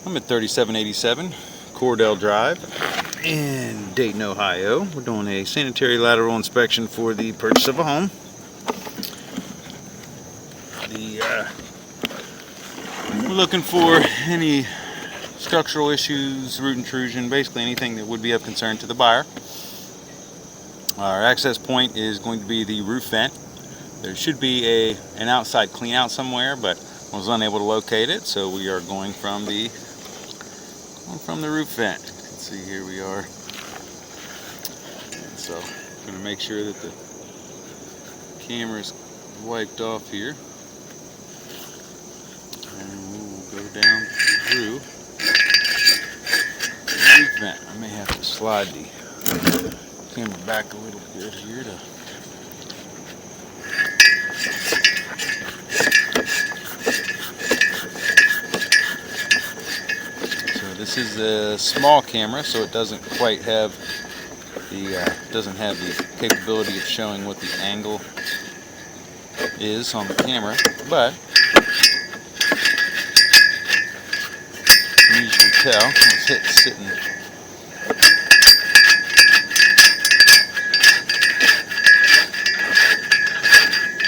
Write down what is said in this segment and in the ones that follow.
I'm at 3787 Cordell Drive in Dayton, Ohio. We're doing a sanitary lateral inspection for the purchase of a home. We're looking for any structural issues, root intrusion, basically anything that would be of concern to the buyer. Our access point is going to be the roof vent. There should be an outside clean out somewhere, but I was unable to locate it, so we are going from the roof vent. You can see here we are. And so I'm going to make sure that the camera is wiped off here, and we will go down through the roof vent. I may have to slide the camera back a little bit here to This is a small camera, so it doesn't quite have the capability of showing what the angle is on the camera, but you can usually tell. It's sitting.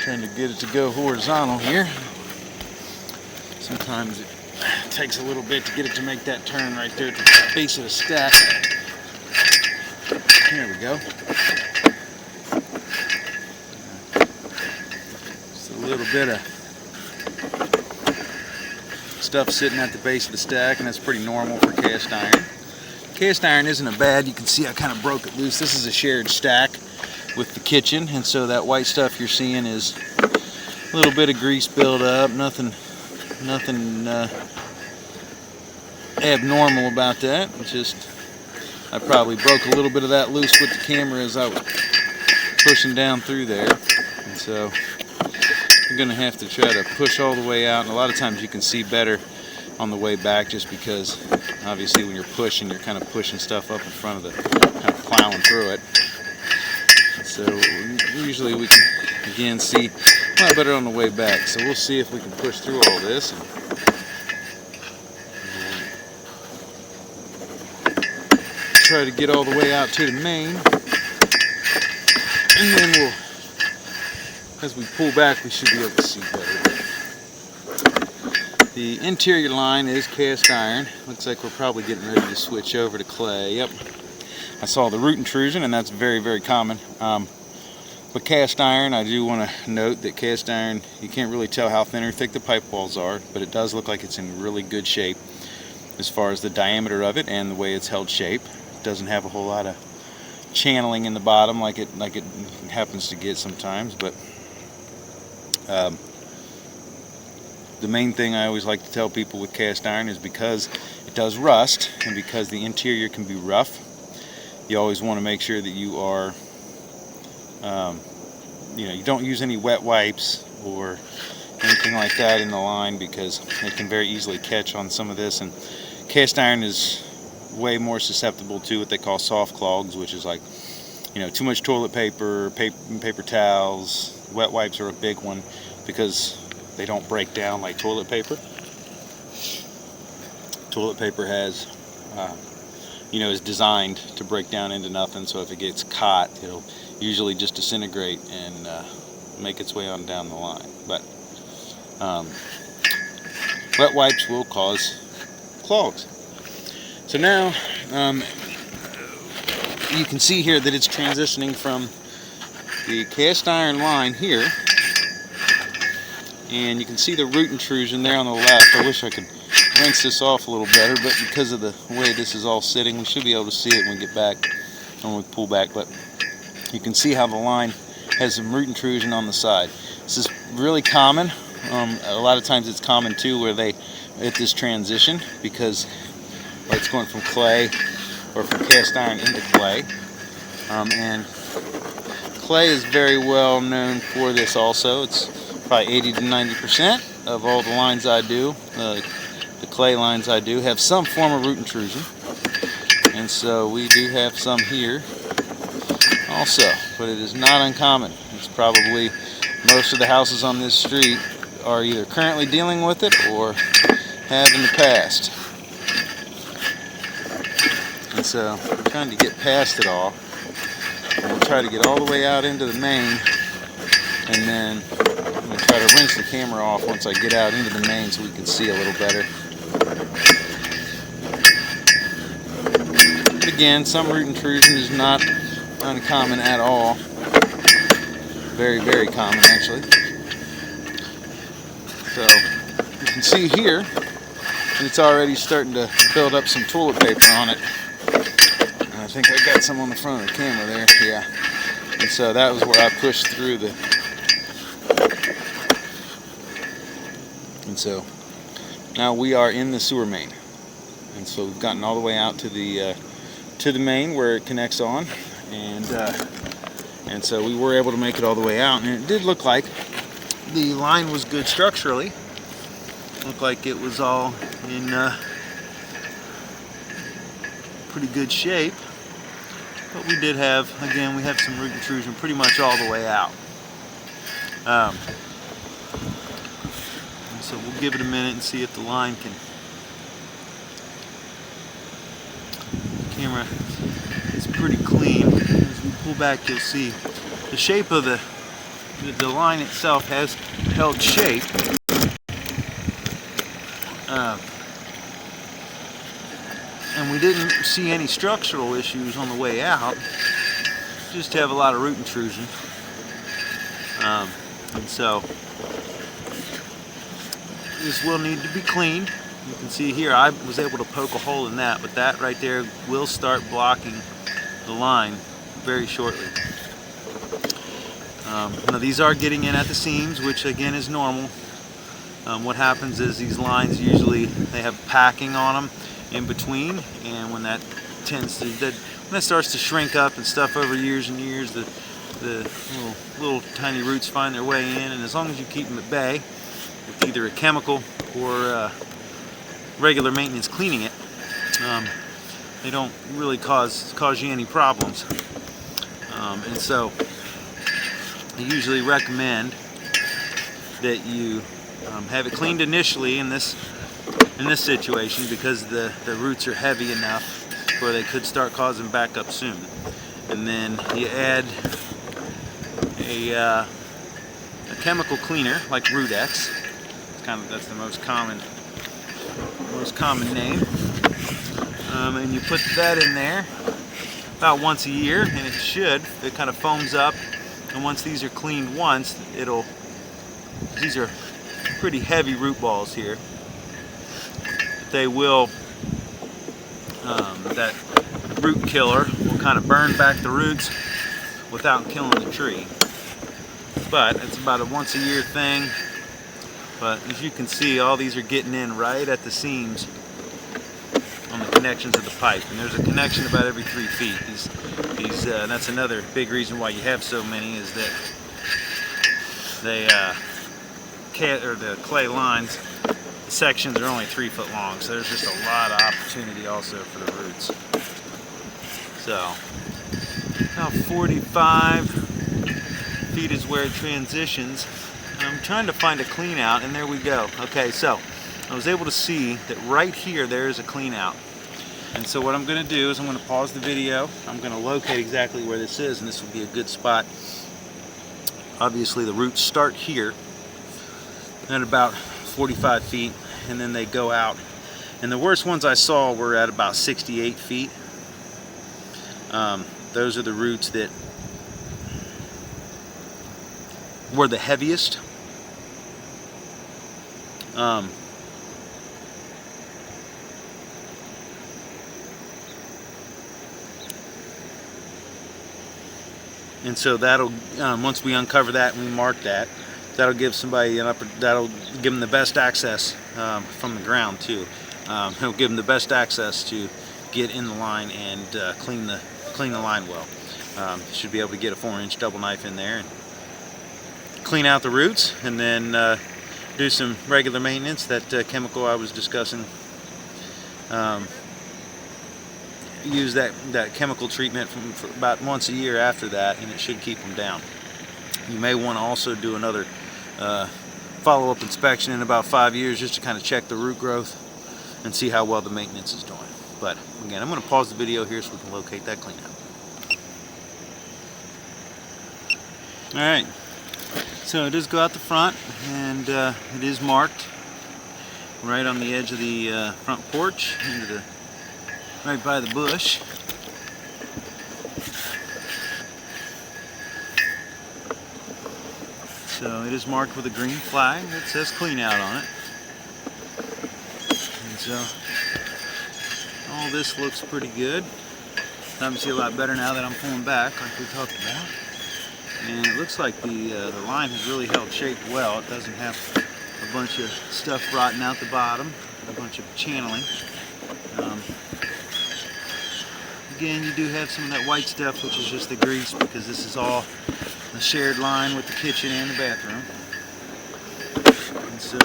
Trying to get it to go horizontal here. Sometimes it takes a little bit to get it to make that turn right there at the base of the stack. There we go. Just a little bit of stuff sitting at the base of the stack, and that's pretty normal for cast iron. Cast iron isn't a bad. You can see I kind of broke it loose. This is a shared stack with the kitchen, and so that white stuff you're seeing is a little bit of grease buildup. Nothing abnormal about that. It's just I probably broke a little bit of that loose with the camera as I was pushing down through there, and so I'm gonna have to try to push all the way out. And a lot of times you can see better on the way back, just because obviously when you're pushing, you're kind of pushing stuff up in front of the, kind of plowing through it. And so usually we can again see a lot better on the way back. So we'll see if we can push through all this and try to get all the way out to the main, and then as we pull back, we should be able to see better. The interior line is cast iron. Looks like we're probably getting ready to switch over to clay. Yep, I saw the root intrusion, and that's very, very common. But cast iron, I do want to note that cast iron, you can't really tell how thin or thick the pipe walls are, but it does look like it's in really good shape as far as the diameter of it and the way it's held shape. Doesn't have a whole lot of channeling in the bottom like it happens to get sometimes, but the main thing I always like to tell people with cast iron is because it does rust and because the interior can be rough, you always want to make sure that you are you don't use any wet wipes or anything like that in the line, because it can very easily catch on some of this, and cast iron is way more susceptible to what they call soft clogs, which is like, too much toilet paper, paper towels. Wet wipes are a big one because they don't break down like toilet paper. Toilet paper has, is designed to break down into nothing, so if it gets caught, it'll usually just disintegrate and make its way on down the line. But wet wipes will cause clogs. So now you can see here that it's transitioning from the cast iron line here, and you can see the root intrusion there on the left. I wish I could rinse this off a little better, but because of the way this is all sitting, we should be able to see it when we get back, when we pull back. But you can see how the line has some root intrusion on the side. This is really common. A lot of times it's common too where they at this transition, because it's going from clay or from cast iron into clay, and clay is very well known for this also. It's probably 80 to 90% of all the lines I do, the clay lines I do, have some form of root intrusion, and so we do have some here also, but it is not uncommon. It's probably most of the houses on this street are either currently dealing with it or have in the past. And so I'm trying to get past it all. And we'll try to get all the way out into the main, and then I'm going to try to rinse the camera off once I get out into the main so we can see a little better. But again, some root intrusion is not uncommon at all. Very, very common actually. So you can see here it's already starting to build up some toilet paper on it. And I think I got some on the front of the camera there, yeah. And so that was where I pushed through the. And so now we are in the sewer main. And so we've gotten all the way out to the main where it connects on, and so we were able to make it all the way out, and it did look like the line was good structurally. Looked like it was all in pretty good shape, but we did have, again, we have some root intrusion pretty much all the way out. And so we'll give it a minute and see if the line can. The camera is pretty clean. As we pull back, you'll see the shape of the line itself has held shape. And we didn't see any structural issues on the way out, just have a lot of root intrusion. And so this will need to be cleaned. You can see here I was able to poke a hole in that, but that right there will start blocking the line very shortly. Now these are getting in at the seams, which again is normal. What happens is these lines usually, they have packing on them in between, and when that starts to shrink up and stuff over years and years, the little tiny roots find their way in, and as long as you keep them at bay with either a chemical or regular maintenance cleaning it, they don't really cause you any problems. And so I usually recommend that you have it cleaned initially in this situation, because the roots are heavy enough where they could start causing backup soon. And then you add a chemical cleaner like Root-X. That's the most common name. And you put that in there about once a year, and it kind of foams up. And once these are cleaned once, these are pretty heavy root balls here. They will, that root killer will kind of burn back the roots without killing the tree. But it's about a once a year thing. But as you can see, all these are getting in right at the seams on the connections of the pipe. And there's a connection about every 3 feet. That's another big reason why you have so many, is that the clay lines, the sections are only 3 foot long, so there's just a lot of opportunity also for the roots. So about 45 feet is where it transitions. I'm trying to find a clean out, and there we go. Okay, so I was able to see that right here there is a clean out. And so what I'm going to do is I'm going to pause the video. I'm going to locate exactly where this is, and this will be a good spot. Obviously the roots start here at about 45 feet, and then they go out. And the worst ones I saw were at about 68 feet. Those are the roots that were the heaviest. And so that'll, once we uncover that and we mark that, that'll give somebody that'll give them the best access from the ground too. It'll give them the best access to get in the line and clean the line well. Should be able to get a 4-inch double knife in there and clean out the roots, and then do some regular maintenance. That chemical I was discussing, use that chemical treatment for about once a year after that, and it should keep them down. You may want to also do another follow-up inspection in about 5 years, just to kind of check the root growth and see how well the maintenance is doing. But again, I'm going to pause the video here so we can locate that clean out. Alright, so it does go out the front, and it is marked right on the edge of the front porch, right by the bush. So it is marked with a green flag that says clean out on it. And so all this looks pretty good. Obviously a lot better now that I'm pulling back like we talked about. And it looks like the line has really held shape well. It doesn't have a bunch of stuff rotting out the bottom, a bunch of channeling. Again, you do have some of that white stuff, which is just the grease, because this is all a shared line with the kitchen and the bathroom. And so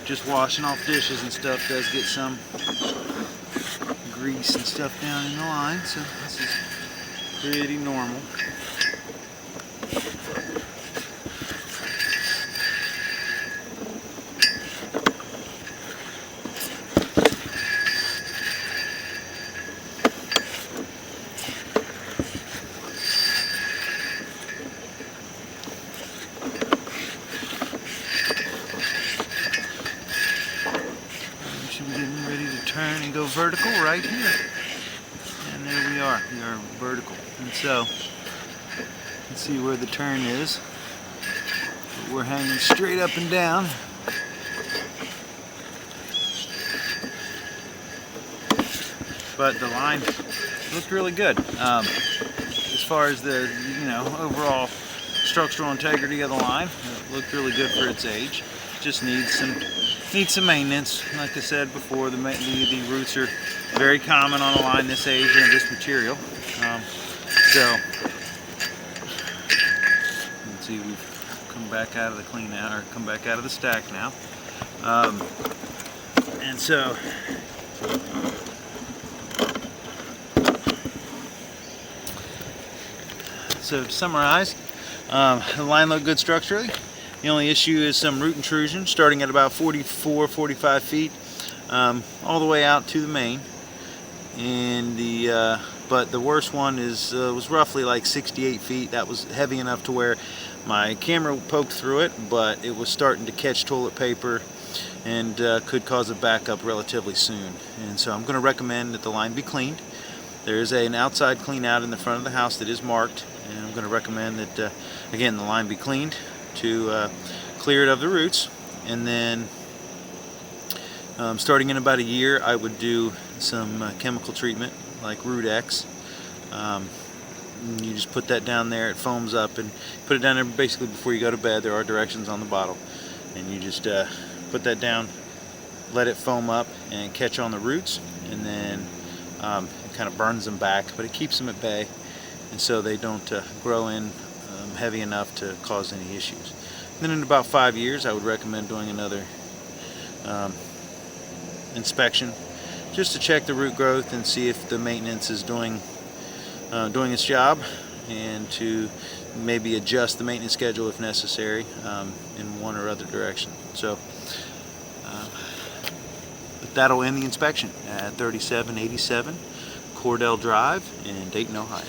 just washing off dishes and stuff does get some grease and stuff down in the line, so this is pretty normal. Should be getting ready to turn and go vertical right here. And there we are vertical. And so, let's see where the turn is. But we're hanging straight up and down. But the line looked really good. As far as the overall structural integrity of the line, it looked really good for its age. Just needs some maintenance. Like I said before, the roots are very common on a line this age and this material. So let's see, we've come back out of the clean out, or come back out of the stack now. And so to summarize, the line looked good structurally. The only issue is some root intrusion starting at about 44-45 feet all the way out to the main. And but the worst one was roughly like 68 feet. That was heavy enough to where my camera poked through it, but it was starting to catch toilet paper and could cause a backup relatively soon. And so I'm going to recommend that the line be cleaned. There is an outside clean out in the front of the house that is marked, and I'm going to recommend that again the line be cleaned to clear it of the roots. And then starting in about a year, I would do some chemical treatment like Root X. You just put that down there, it foams up, and put it down there basically before you go to bed. There are directions on the bottle, and you just put that down, let it foam up and catch on the roots, and then it kind of burns them back, but it keeps them at bay, and so they don't grow in heavy enough to cause any issues. Then in about 5 years, I would recommend doing another inspection just to check the root growth and see if the maintenance is doing its job, and to maybe adjust the maintenance schedule if necessary in one or other direction. So but that'll end the inspection at 3787 Cordell Drive in Dayton, Ohio.